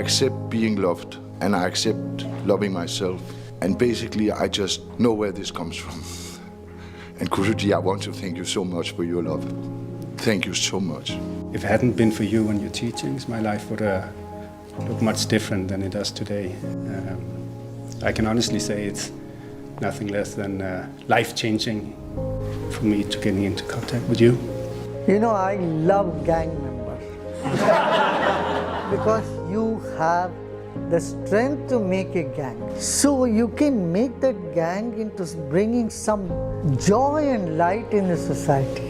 accept being loved, and I accept loving myself. And basically, I just know where this comes from. And Kuruji, I want to thank you so much for your love. Thank you so much. If it hadn't been for you and your teachings, my life would look much different than it does today. I can honestly say it's nothing less than life-changing for me to getting into contact with you. You know, I love gang members because you have the strength to make a gang. So you can make that gang into bringing some joy and light in the society.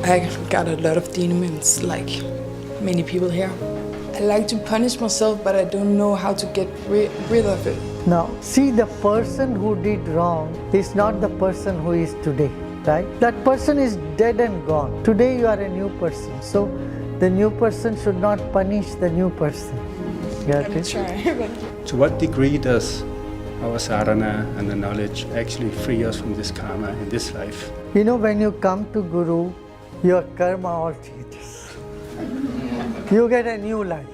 I got a lot of demons, like many people here. I like to punish myself, but I don't know how to get rid of it. Now, see, the person who did wrong is not the person who is today, right? That person is dead and gone. Today you are a new person. So the new person should not punish the new person. Got it? Try. To what degree does our sadhana and the knowledge actually free us from this karma in this life? You know, when you come to Guru, your karma all changes. You get a new life.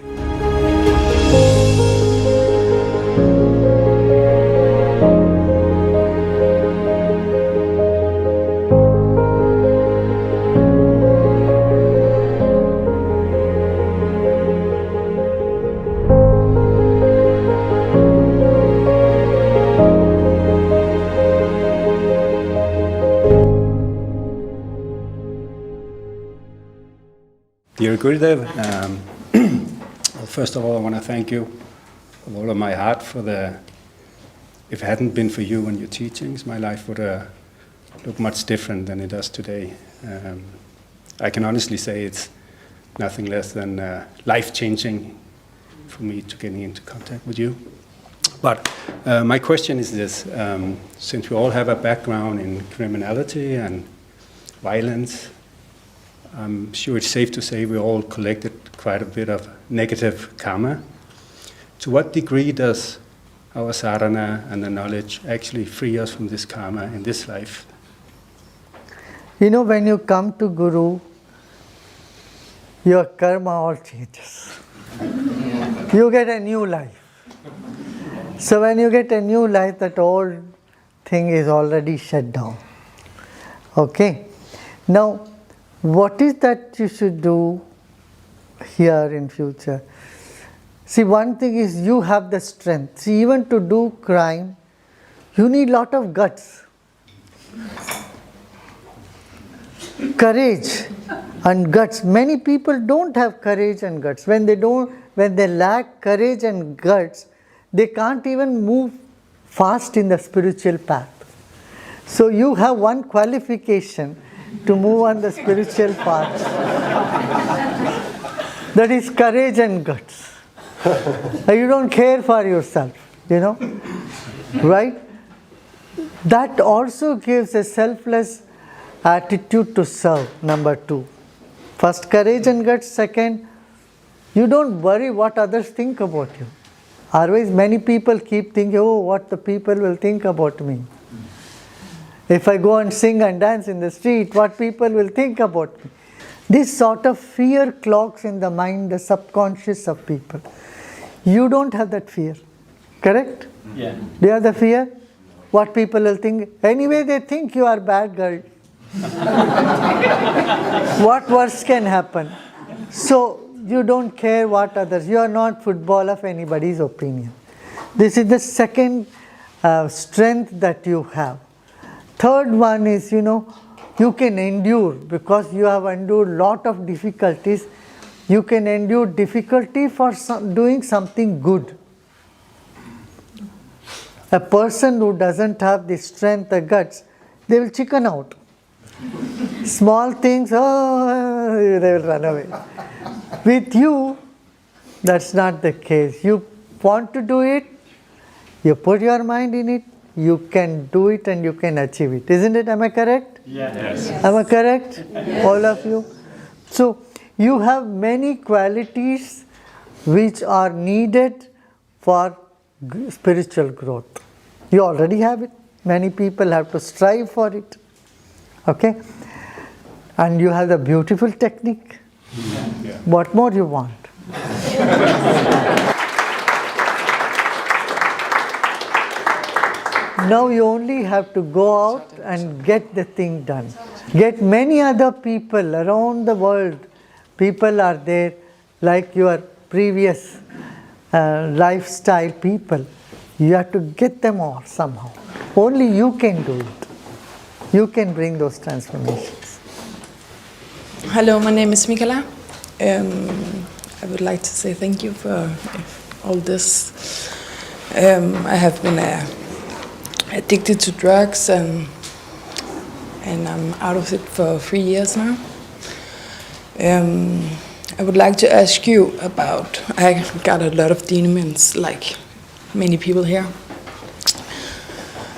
Dear Gurudev, well, first of all, I want to thank you with all of my heart for if it hadn't been for you and your teachings, my life would look much different than it does today. I can honestly say it's nothing less than life-changing for me to getting into contact with you. But my question is this, since we all have a background in criminality and violence, I'm sure it's safe to say we all collected quite a bit of negative karma. To what degree does our sadhana and the knowledge actually free us from this karma in this life? You know, when you come to Guru, your karma all changes. You get a new life. So when you get a new life, that old thing is already shut down. Okay? Now, what is that you should do here in future? See, one thing is you have the strength. See, even to do crime, you need lot of guts, courage and guts. Many people don't have courage and guts. When they lack courage and guts, they can't even move fast in the spiritual path. So you have one qualification to move on the spiritual path. That is courage and guts. You don't care for yourself, you know, right? That also gives a selfless attitude to serve, number 2. First, courage and guts. Second, you don't worry what others think about you. Otherwise, many people keep thinking, oh, what the people will think about me. If I go and sing and dance in the street, what people will think about me. This sort of fear clogs in the mind, the subconscious of people. You don't have that fear, correct? Yeah. Do you have the fear? What people will think? Anyway, they think you are bad girl. What worse can happen? So you don't care what others, you are not football of anybody's opinion. This is the second strength that you have. Third one is, you know, you can endure because you have endured lot of difficulties. You can endure difficulty for doing something good. A person who doesn't have the strength, the guts, they will chicken out. Small things, oh, they will run away. With you, that's not the case. You want to do it, you put your mind in it, you can do it and you can achieve it. Isn't it? Am I correct? Yes. Am I correct? Yes. All of you? So, you have many qualities which are needed for spiritual growth. You already have it. Many people have to strive for it. Okay? And you have the beautiful technique. What more you want? Now you only have to go out and get the thing done. Get many other people around the world. People are there like your previous lifestyle people. You have to get them all somehow. Only you can do it. You can bring those transformations. Hello, my name is Mikaela. I would like to say thank you for all this. I have been addicted to drugs and I'm out of it for 3 years now. I would like to ask you about, I got a lot of demons like many people here.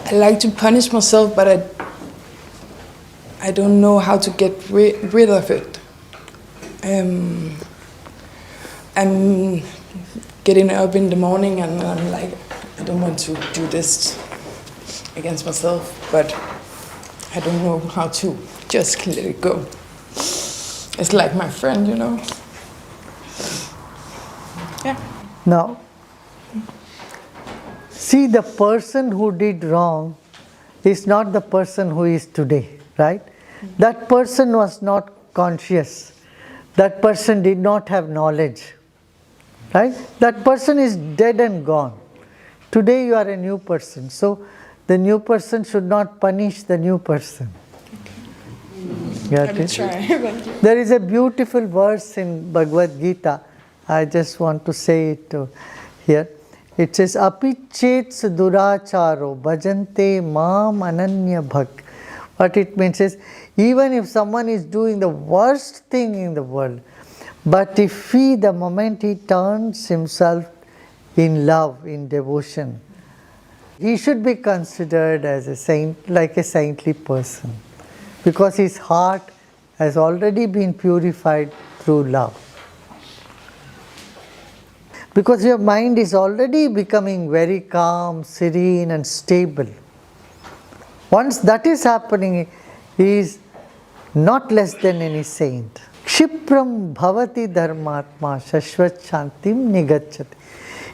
I like to punish myself, but I don't know how to get rid of it. I'm getting up in the morning and I'm like, I don't want to do this against myself, but I don't know how to just let it go. It's like my friend, you know? Yeah. Now, see, the person who did wrong is not the person who is today, right? That person was not conscious. That person did not have knowledge, right? That person is dead and gone. Today you are a new person, so the new person should not punish the new person. I will try. There is a beautiful verse in Bhagavad Gita. I just want to say it here. It says, Apichets duracharo bhajante mam ananya bhak. What it means is, even if someone is doing the worst thing in the world, but if he, the moment he turns himself in love, in devotion, he should be considered as a saint, like a saintly person, because his heart has already been purified through love. Because your mind is already becoming very calm, serene and stable. Once that is happening, he is not less than any saint. Kshipram bhavati dharmatma shashvat shantim nigacchati.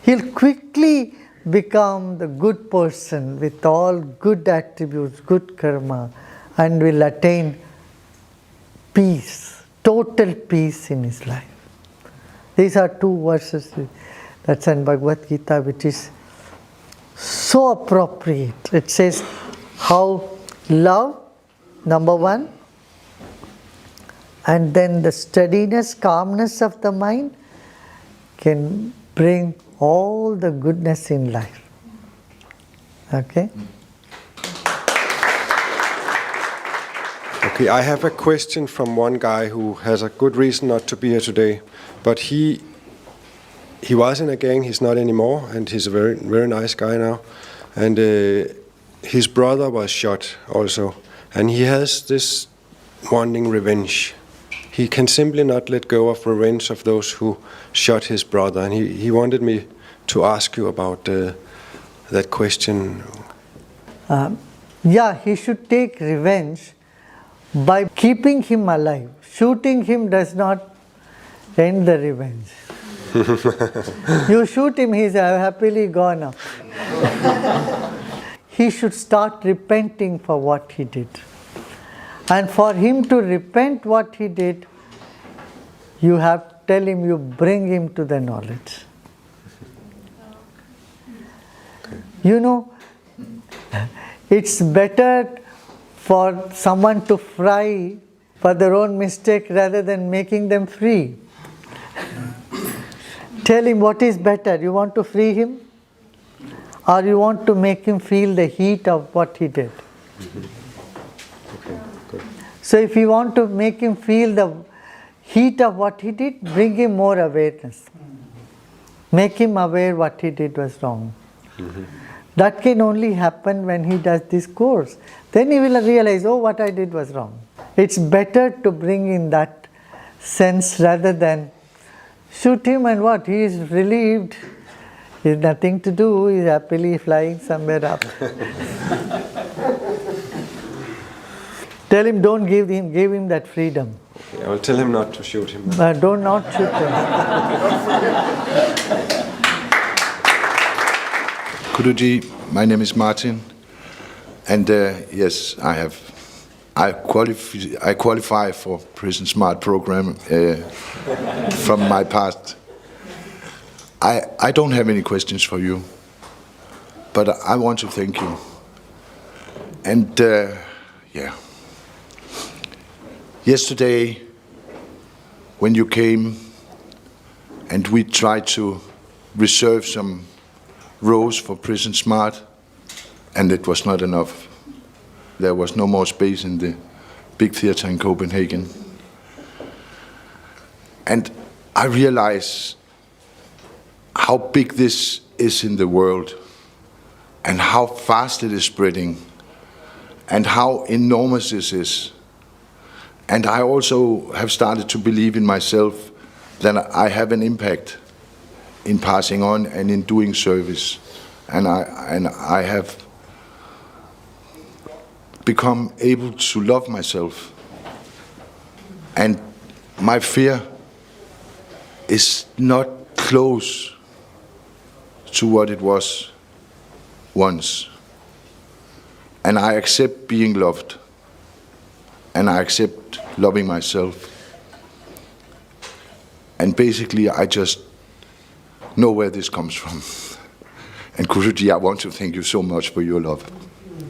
He'll quickly become the good person with all good attributes, good karma, and will attain peace, total peace in his life. These are two verses that's in Bhagavad Gita, which is so appropriate. It says how love, number one, and then the steadiness, calmness of the mind can bring all the goodness in life. Okay? Okay, I have a question from one guy who has a good reason not to be here today, but he was in a gang, he's not anymore, and he's a very, very nice guy now. And his brother was shot also, and he has this wanting revenge. He can simply not let go of revenge of those who shot his brother, and he wanted me to ask you about that question. Yeah, he should take revenge by keeping him alive. Shooting him does not end the revenge. You shoot him, he is happily gone up. He should start repenting for what he did. And for him to repent what he did, you have to tell him, you bring him to the knowledge. You know, it's better for someone to fry for their own mistake rather than making them free. Tell him what is better. You want to free him? Or you want to make him feel the heat of what he did? Okay, good. So if you want to make him feel the heat of what he did, bring him more awareness. Make him aware what he did was wrong. That can only happen when he does this course. Then he will realize, oh, what I did was wrong. It's better to bring in that sense rather than shoot him and what? He is relieved. He has nothing to do. He is happily flying somewhere up. Tell him, don't give him that freedom. I'll tell him not to shoot him. Don't not shoot him. Guruji, my name is Martin, and yes, I qualify for Prison Smart program from my past. I don't have any questions for you, but I want to thank you. And yeah, yesterday when you came and we tried to reserve some rows for Prison Smart, and it was not enough. There was no more space in the big theater in Copenhagen. And I realize how big this is in the world, and how fast it is spreading, and how enormous this is. And I also have started to believe in myself that I have an impact in passing on and in doing service. And I have become able to love myself. And my fear is not close to what it was once. And I accept being loved. And I accept loving myself. And basically, I just know where this comes from. And Guruji, I want to thank you so much for your love.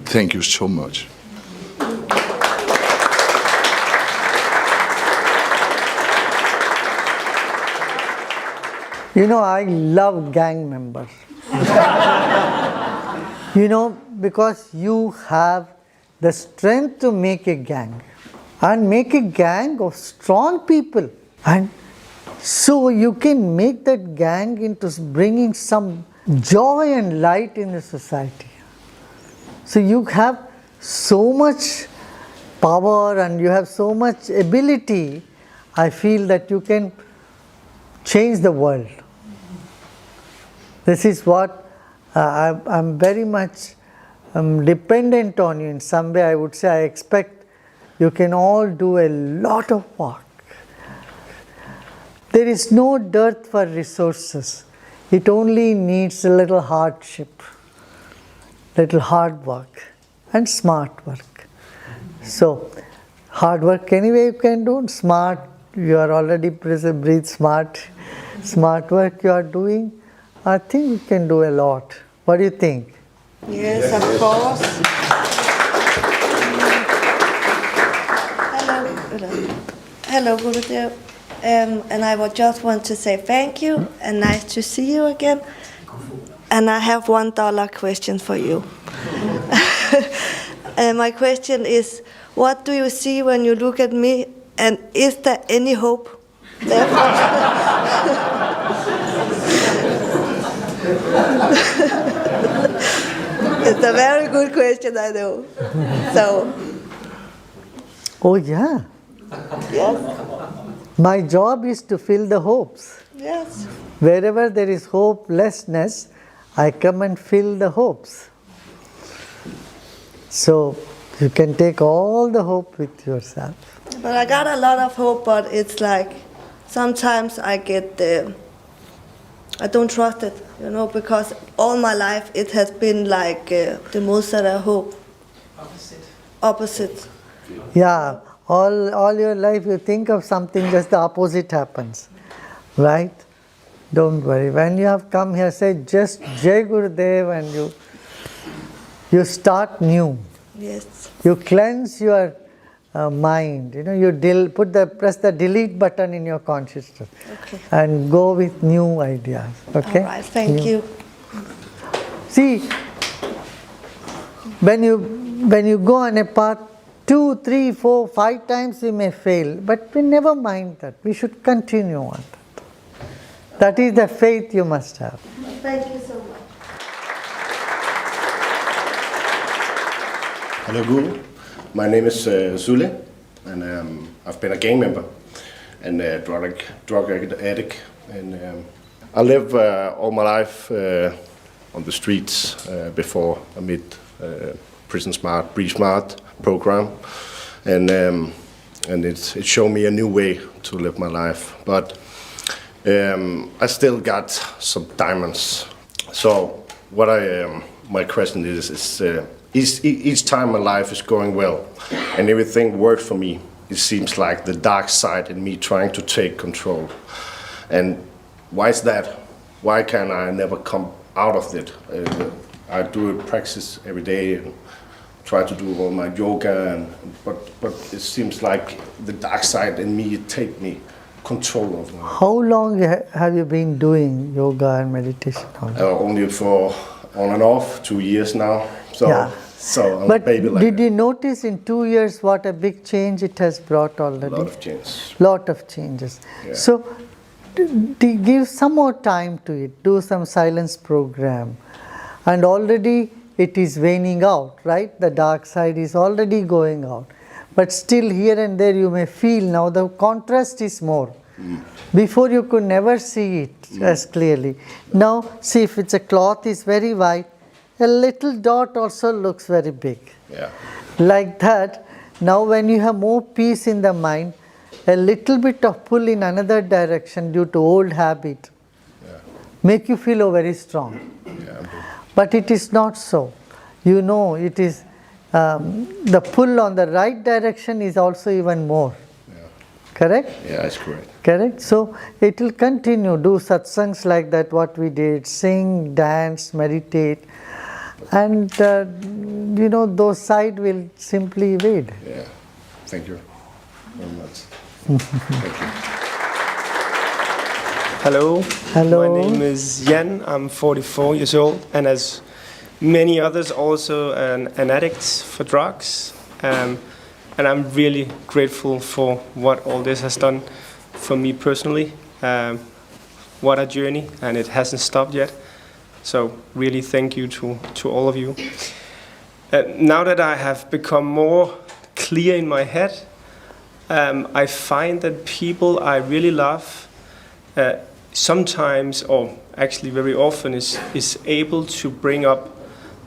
Thank you so much. You know, I love gang members. You know, because you have the strength to make a gang. And make a gang of strong people. And so you can make that gang into bringing some joy and light in the society. So you have so much power and you have so much ability, I feel that you can change the world. This is what I'm very much dependent on you in some way. I would say I expect you can all do a lot of work. There is no dearth for resources. It only needs a little hardship, little hard work and smart work. So hard work anyway you can do, smart, you are already breathe smart. Smart work you are doing, I think you can do a lot. What do you think? Yes, of course. Hello, Gurudev. And I would just want to say thank you and nice to see you again. And I have $1 question for you. And my question is, what do you see when you look at me, and is there any hope? It's a very good question, I know. So. Oh yeah. Yes. My job is to fill the hopes. Yes. Wherever there is hopelessness, I come and fill the hopes. So you can take all the hope with yourself. But I got a lot of hope, but it's like sometimes I get I don't trust it, you know, because all my life it has been like the most that I hope. Opposite. Yeah, all your life you think of something, just the opposite happens, right? Don't worry. When you have come here, say just Jai Gurudev and you start new. Yes. You cleanse your mind. You know, you press the delete button in your consciousness, Okay. and go with new ideas. Okay. All right. Thank you. See, when you go on a path 2, 3, 4, 5 times, you may fail, but we never mind that. We should continue on that. That is the faith you must have. Thank you so much. Hello, Guru. My name is Zule, and I've been a gang member and a drug addict. And I live all my life on the streets before I met Prison Smart, Breathe Smart program. And and it showed me a new way to live my life. But I still got some diamonds. So what my question is each time my life is going well and everything works for me, it seems like the dark side in me trying to take control. And why is that? Why can I never come out of it? I do practice every day and try to do all my yoga, but it seems like the dark side in me take me control of me. How long have you been doing yoga and meditation? Only for on and off 2 years now. So, Yeah. so I'm But a baby like did that. you notice in 2 years what a big change it has brought already? A lot of change. Lot of changes. Yeah. So give some more time to it. Do some silence program. And already it is waning out, right? The dark side is already going out. But still here and there you may feel now the contrast is more. Before you could never see it as clearly. Now see, if it's a cloth is very white, a little dot also looks very big. Yeah. Like that, now when you have more peace in the mind, a little bit of pull in another direction due to old habit make you feel very strong. Yeah. But it is not so. You know, it is the pull on the right direction is also even more. Yeah. Correct? Yeah, that's correct. Correct? So it will continue. Do satsangs like that, what we did, sing, dance, meditate. And you know, those side will simply evade. Yeah. Thank you very much. Thank you. Hello. Hello. My name is Jan. I'm 44 years old, and as many others, also an addict for drugs. And I'm really grateful for what all this has done for me personally. What a journey, and it hasn't stopped yet. So really thank you to all of you. Now that I have become more clear in my head, I find that people I really love sometimes, or actually very often, is able to bring up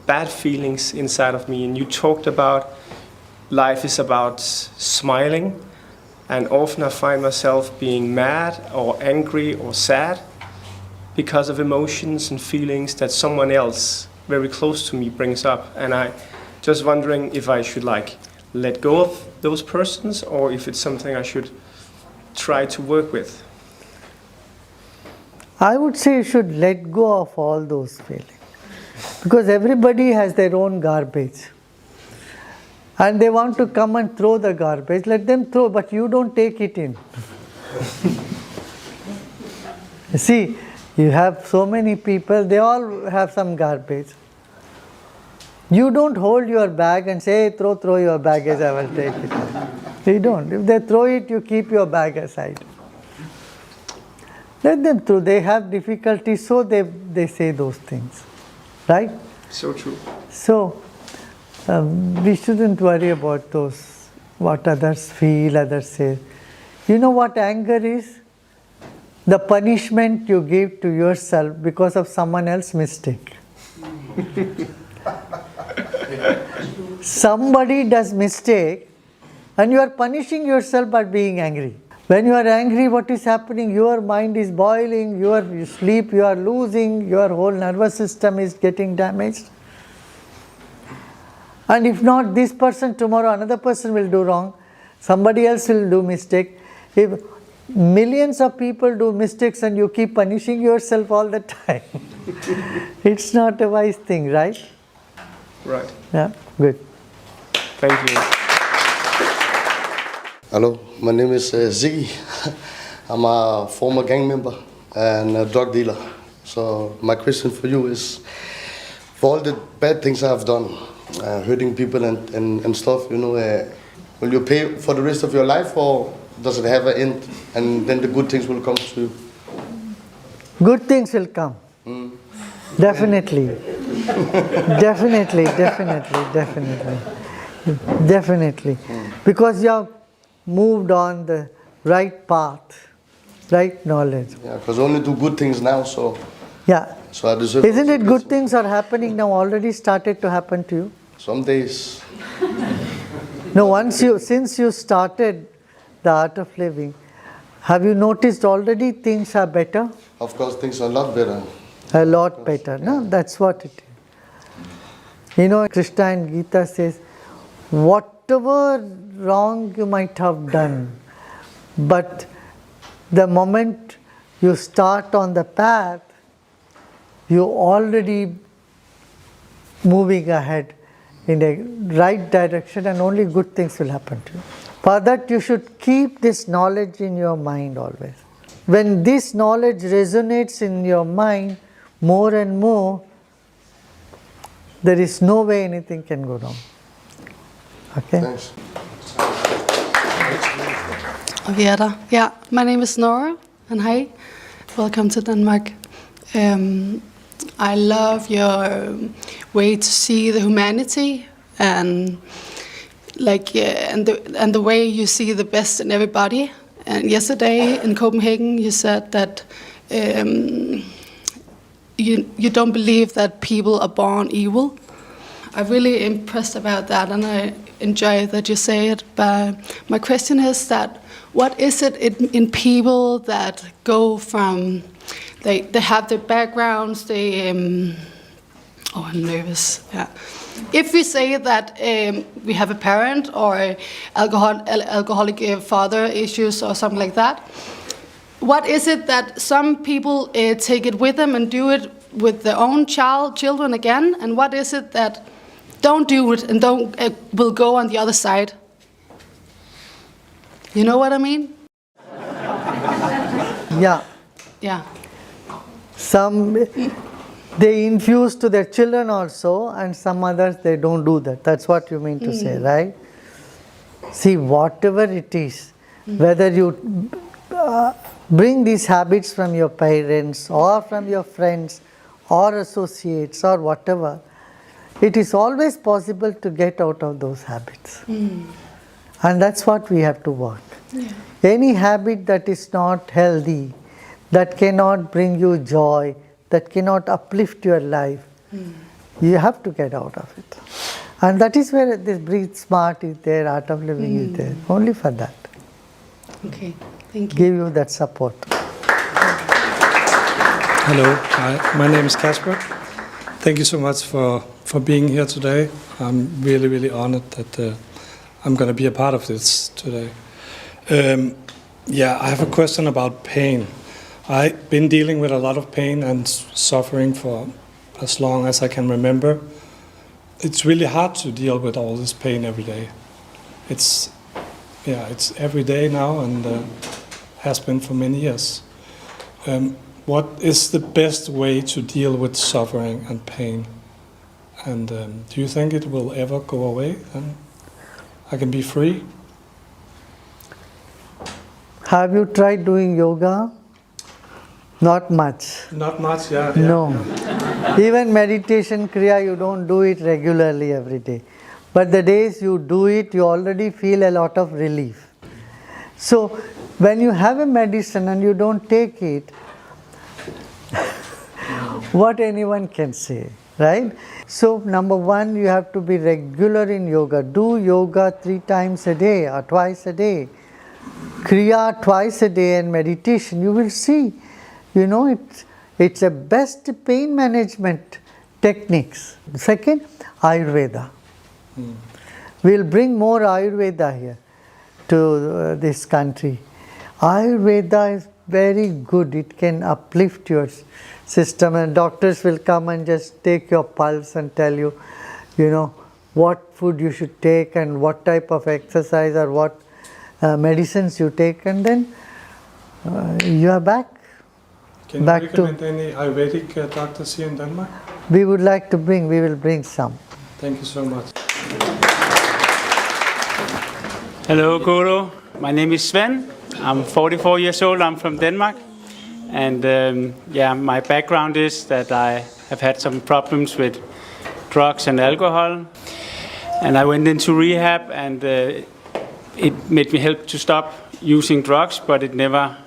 bad feelings inside of me. And you talked about life is about smiling, and often I find myself being mad or angry or sad because of emotions and feelings that someone else very close to me brings up. And I just wondering if I should let go of those persons, or if it's something I should try to work with. I would say you should let go of all those feelings. Because everybody has their own garbage. And they want to come and throw the garbage. Let them throw, but you don't take it in. See, you have so many people, they all have some garbage. You don't hold your bag and say, hey, throw your baggage, I will take it. You don't. If they throw it, you keep your bag aside. Let them through. They have difficulties, so they say those things. Right? So true. So, we shouldn't worry about those, what others feel, others say. You know what anger is? The punishment you give to yourself because of someone else's mistake. Somebody does mistake and you are punishing yourself by being angry. When you are angry, what is happening? Your mind is boiling, you sleep, you are losing, your whole nervous system is getting damaged. And if not this person, tomorrow another person will do wrong, somebody else will do mistake. If millions of people do mistakes and you keep punishing yourself all the time, it's not a wise thing, right? Right. Yeah, good. Thank you. Hello, my name is Ziggy. I'm a former gang member and a drug dealer. So my question for you is, for all the bad things I've done, hurting people and stuff, you know, will you pay for the rest of your life, or does it have an end and then the good things will come to you? Good things will come. Definitely. Definitely. Because you have moved on the right path, right knowledge. Yeah, because I only do good things now, so Yeah. so I deserve. Isn't it good things are happening now, already started to happen to you? Some days. No, since you started the art of living, have you noticed already things are better? Of course, things are a lot better. A lot better, no? That's what it is. You know, Krishna in Gita says, whatever wrong you might have done, but the moment you start on the path, you're already moving ahead in the right direction, and only good things will happen to you. For that, you should keep this knowledge in your mind always. When this knowledge resonates in your mind more and more, there is no way anything can go wrong. Okay? Thanks. Yeah, my name is Nora, and hi, welcome to Denmark. I love your way to see the humanity and and the way you see the best in everybody. And yesterday in Copenhagen, you said that you don't believe that people are born evil. I'm really impressed about that, and I enjoy that you say it. But my question is that, what is it in people that go from, they have their backgrounds, I'm nervous, yeah. If we say that we have a parent or alcoholic father issues or something like that, what is it that some people take it with them and do it with their own children again, and what is it that don't do it and will go on the other side? You know what I mean? Yeah. Yeah. Some they infuse to their children also, and some others they don't do that. That's what you mean to say, right? See, whatever it is, whether you bring these habits from your parents or from your friends or associates or whatever, it is always possible to get out of those habits. And that's what we have to work. Yeah. Any habit that is not healthy, that cannot bring you joy, that cannot uplift your life, you have to get out of it. And that is where this Breathe Smart is there, Art of Living is there, only for that. Okay, thank you. Give you that support. Hello, hi, my name is Kasper. Thank you so much for being here today. I'm really, really honored that I'm going to be a part of this today. I have a question about pain. I've been dealing with a lot of pain and suffering for as long as I can remember. It's really hard to deal with all this pain every day. It's every day now, and has been for many years. What is the best way to deal with suffering and pain? And do you think it will ever go away and I can be free? Have you tried doing yoga? Not much. Not much, yeah. No. Even meditation, Kriya, you don't do it regularly every day. But the days you do it, you already feel a lot of relief. So, when you have a medicine and you don't take it, what anyone can say, right? So, number one, you have to be regular in yoga. Do yoga 3 times a day or twice a day. Kriya twice a day, and meditation. You will see, it's a best pain management techniques. Second, Ayurveda. We'll bring more Ayurveda here to this country. Ayurveda is very good. It can uplift your system, and doctors will come and just take your pulse and tell you, what food you should take and what type of exercise or what medicines you take, and then you are back. Can you recommend any Ayurvedic doctors here in Denmark? We would like to we will bring some. Thank you so much. Hello, Guru. My name is Sven. I'm 44 years old. I'm from Denmark. And my background is that I have had some problems with drugs and alcohol. And I went into rehab, and it made me help to stop using drugs, but it never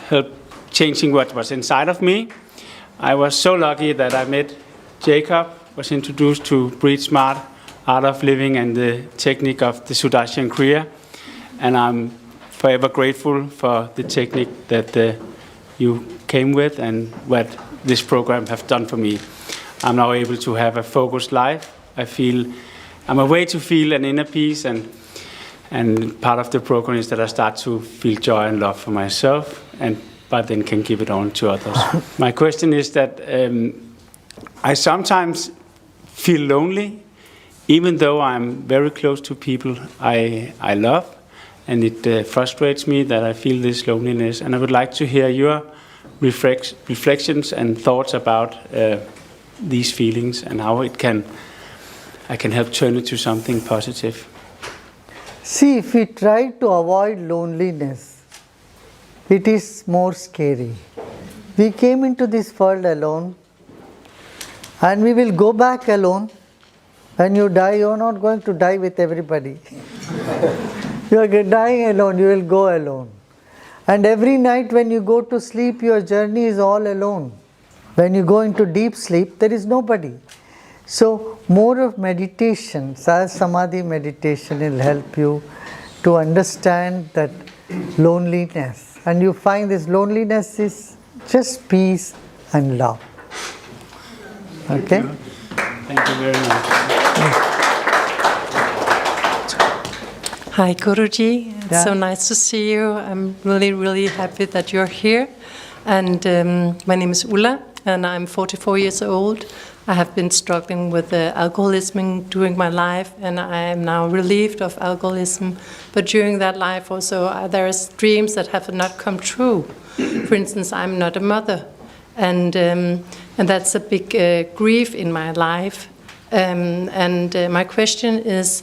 helped changing what was inside of me. I was so lucky that I met Jacob, was introduced to Breathe Smart, Art of Living, and the technique of the Sudarshan Kriya. And I'm forever grateful for the technique that you came with and what this program have done for me. I'm now able to have a focused life. I feel I'm a way to feel an inner peace, and part of the program is that I start to feel joy and love for myself, but then can give it on to others. My question is that I sometimes feel lonely, even though I'm very close to people I love, and it frustrates me that I feel this loneliness. And I would like to hear your reflections and thoughts about these feelings and how I can help turn it to something positive. See, if we try to avoid loneliness, it is more scary. We came into this world alone, and we will go back alone. When you die, you are not going to die with everybody. You are dying alone, you will go alone. And every night when you go to sleep, your journey is all alone. When you go into deep sleep, there is nobody. So more of meditation, samadhi meditation will help you to understand that loneliness. And you find this loneliness is just peace and love. Okay? Thank you very much. Hi, Guruji. It's Yeah. so nice to see you. I'm really, really happy that you're here. And my name is Ulla, and I'm 44 years old. I have been struggling with alcoholism during my life, and I am now relieved of alcoholism. But during that life also, there's dreams that have not come true. For instance, I'm not a mother, and that's a big grief in my life. My question is,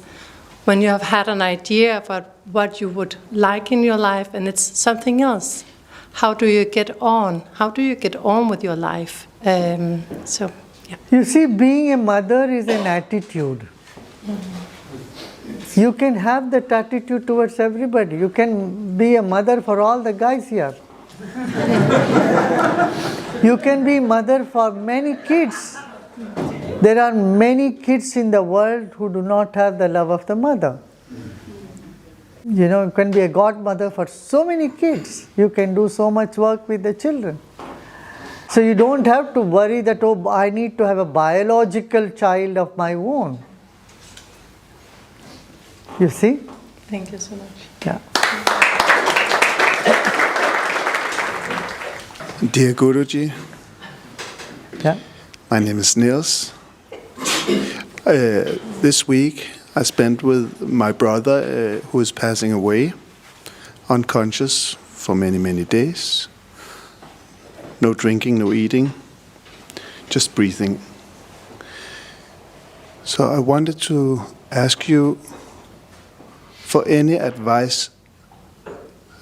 when you have had an idea about what you would like in your life and it's something else, how do you get on? How do you get on with your life? You see, being a mother is an attitude. You can have that attitude towards everybody. You can be a mother for all the guys here. You can be mother for many kids. There are many kids in the world who do not have the love of the mother. You can be a godmother for so many kids. You can do so much work with the children. So you don't have to worry that, oh, I need to have a biological child of my own. You see? Thank you so much. Yeah. Dear Guruji, Yeah. my name is Niels. This week I spent with my brother who is passing away, unconscious for many, many days. No drinking, no eating, just breathing. So I wanted to ask you for any advice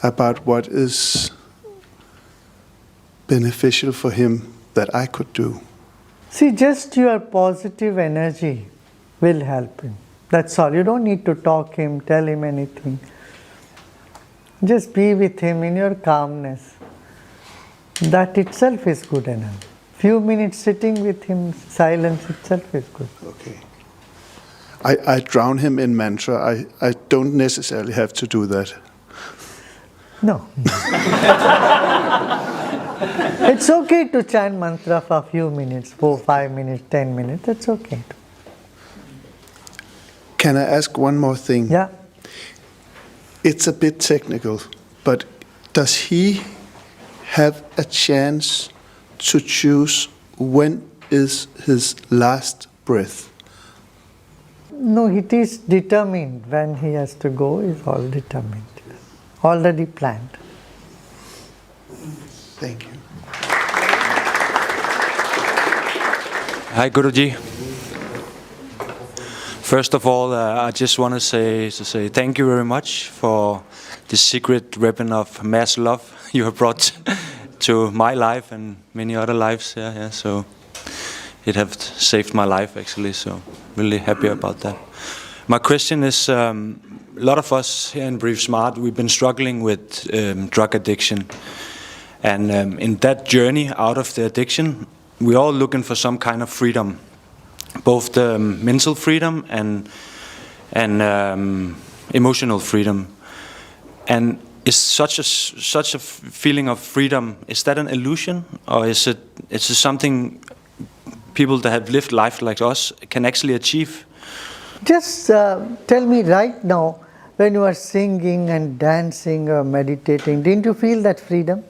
about what is beneficial for him that I could do. See, just your positive energy will help him. That's all. You don't need to talk him, tell him anything. Just be with him in your calmness. That itself is good enough. Few minutes sitting with him, silence itself is good. Okay. I drown him in mantra. I don't necessarily have to do that. No. It's okay to chant mantra for a few minutes, 4, 5 minutes, 10 minutes. That's okay. Can I ask one more thing? Yeah. It's a bit technical, but does he have a chance to choose when is his last breath? No, it is determined. When he has to go is all determined. Already planned. Thank you. Hi, Guruji. First of all, I just want to say thank you very much for the secret weapon of mass love you have brought to my life and many other lives. Yeah. So it has saved my life actually. So really happy about that. My question is, a lot of us here in Breathe Smart, we've been struggling with drug addiction, and in that journey out of the addiction, we're all looking for some kind of freedom. Both the mental freedom and emotional freedom. And is such a feeling of freedom, is that an illusion, or is it something people that have lived life like us can actually achieve? Just tell me right now, when you are singing and dancing or meditating, didn't you feel that freedom?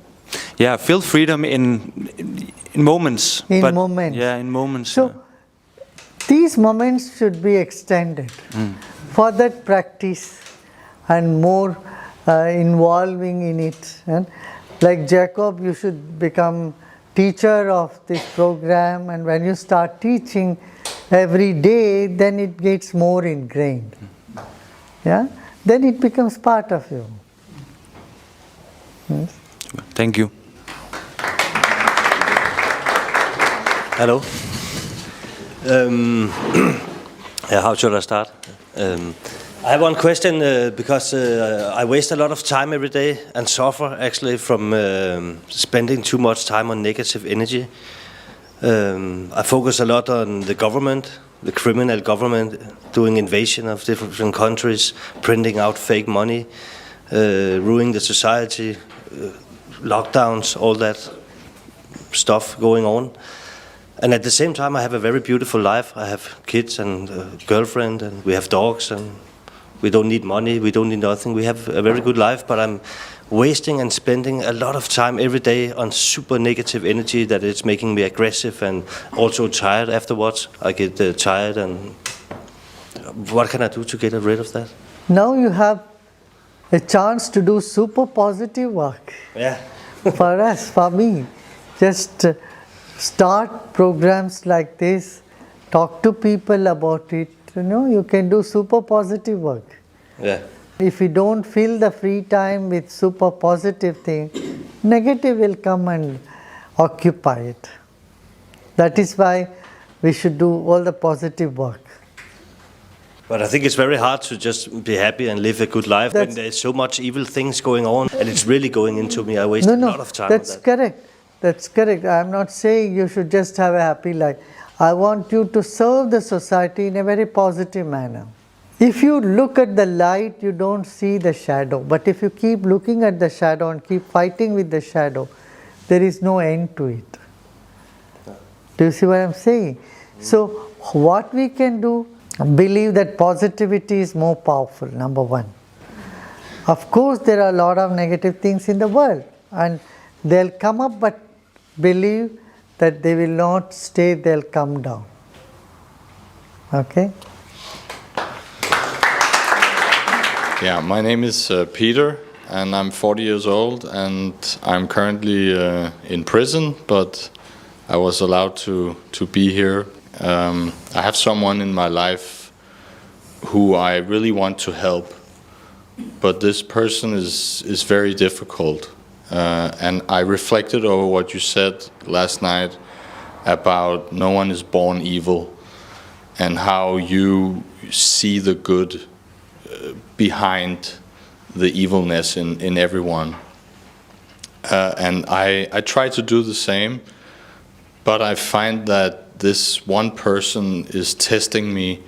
Yeah, I feel freedom in moments. In moments. Yeah, in moments. So these moments should be extended. For that practice and more involving in it. And like Jacob, you should become teacher of this program, and when you start teaching every day, then it gets more ingrained. Yeah? Then it becomes part of you. Yes? Thank you. Hello. How should I start? I have one question because I waste a lot of time every day and suffer actually from spending too much time on negative energy. I focus a lot on the government, the criminal government, doing invasion of different countries, printing out fake money, ruining the society, lockdowns, all that stuff going on. And at the same time, I have a very beautiful life. I have kids and a girlfriend, and we have dogs, and we don't need money, we don't need nothing. We have a very good life, but I'm wasting and spending a lot of time every day on super negative energy that is making me aggressive and also tired afterwards. I get tired, and what can I do to get rid of that? Now you have a chance to do super positive work. Yeah. For us, for me, just start programs like this, talk to people about it. You can do super positive work. Yeah. If you don't fill the free time with super positive thing, negative will come and occupy it. That is why we should do all the positive work. But I think it's very hard to just be happy and live a good life when there's so much evil things going on, and it's really going into me. I waste a lot of time on that. Correct. That's correct. I'm not saying you should just have a happy life. I want you to serve the society in a very positive manner. If you look at the light, you don't see the shadow. But if you keep looking at the shadow and keep fighting with the shadow, there is no end to it. Do you see what I'm saying? So what we can do, believe that positivity is more powerful, number one. Of course, there are a lot of negative things in the world, and they'll come up, but believe that they will not stay, they'll come down. Okay? Yeah, my name is Peter, and I'm 40 years old, and I'm currently in prison, but I was allowed to be here. I have someone in my life who I really want to help, but this person is very difficult. And I reflected over what you said last night about no one is born evil, and how you see the good behind the evilness in everyone. And I try to do the same, but I find that this one person is testing me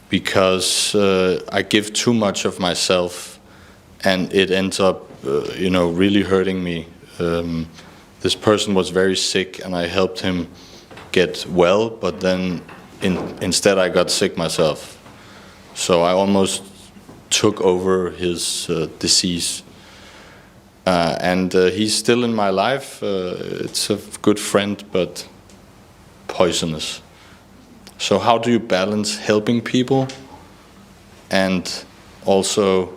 because I give too much of myself, and it ends up really hurting me. This person was very sick, and I helped him get well, but then instead I got sick myself. So I almost took over his disease. And he's still in my life. It's a good friend, but poisonous. So how do you balance helping people and also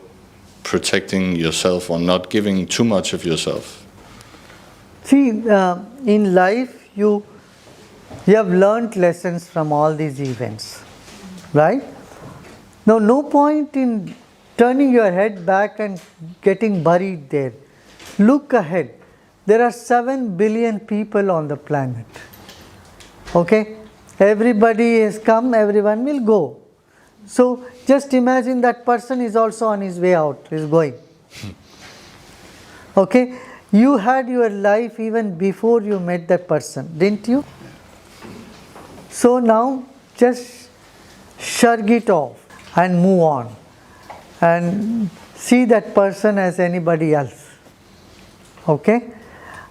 protecting yourself, or not giving too much of yourself? See, in life you have learned lessons from all these events, right? Now, no point in turning your head back and getting buried there. Look ahead. There are 7 billion people on the planet. Okay? Everybody has come, everyone will go. So just imagine that person is also on his way out, is going. Okay? You had your life even before you met that person, didn't you? So now just shrug it off and move on. And see that person as anybody else. Okay?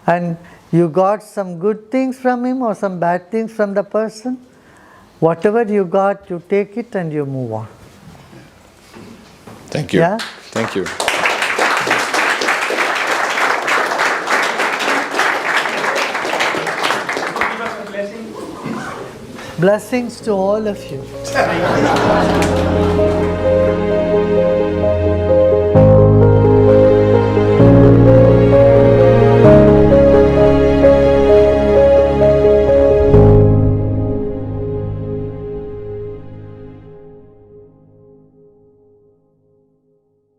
And you got some good things from him or some bad things from the person. Whatever you got, you take it and you move on. Thank you. Yeah? Thank you. Blessings to all of you.